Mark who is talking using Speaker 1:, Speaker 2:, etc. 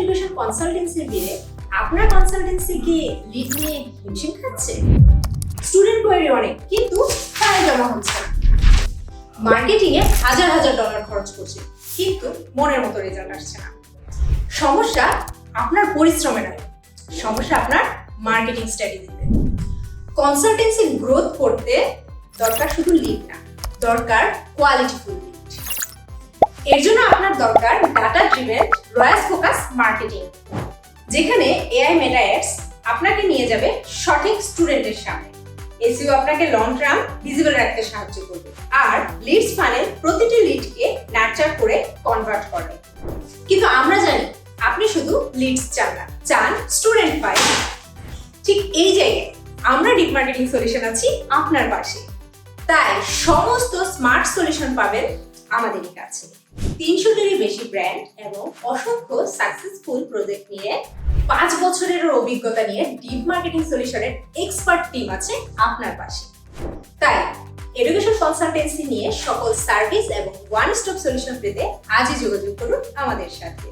Speaker 1: Education কনসালটেন্সির ভিড়ে আপনার consultancy কি লিড নিয়ে হিমশিম খাচ্ছে? স্টুডেন্ট কোয়ারি অনেক, কিন্তু ফাইল জমা হচ্ছে না। মার্কেটিং এ হাজার হাজার ডলার খরচ করছে, কিন্তু মনের মতো রেজাল্ট আসছে না। সমস্যা আপনার পরিশ্রমে নয়, সমস্যা আপনার মার্কেটিং স্ট্র্যাটেজিতে। কনসালটেন্সি গ্রোথ করতে দরকার শুধু লিড না, দরকার কোয়ালিটিফুল লিড। এর জন্য আপনার দরকার data driven royal focus marketing, যেখানে এআই মেটা অ্যাডস আপনাকে নিয়ে যাবে সঠিক স্টুডেন্টের সামনে। এসইও আপনাকে লং টার্ম ভিজিবল রাখতে সাহায্য করবে, আর লিডস ফানেল প্রতিটি লিডকে নার্চার করে কনভার্ট করে। কিন্তু আমরা জানি আপনি শুধু লিডস চান না, চান স্টুডেন্ট পাই। ঠিক এই জায়গায় আমরা ডিপ মার্কেটিং সলিউশন আছি আপনার পাশে। তাই সমস্ত স্মার্ট সলিউশন পাবেন আমাদের কাছে। 300-টিরও বেশি ব্র্যান্ড এবং অসংখ্য সাকসেসফুল প্রজেক্ট নিয়ে 5 বছরের অভিজ্ঞতা নিয়ে ডিপ মার্কেটিং সলিউশনের এক্সপার্ট টিম আছে আপনার পাশে। তাই এডুকেশন কনসালটেন্সি নিয়ে সকল সার্ভিস এবং ওয়ান স্টপ সলিউশন পেতে আজই যোগাযোগ করুন আমাদের সাথে।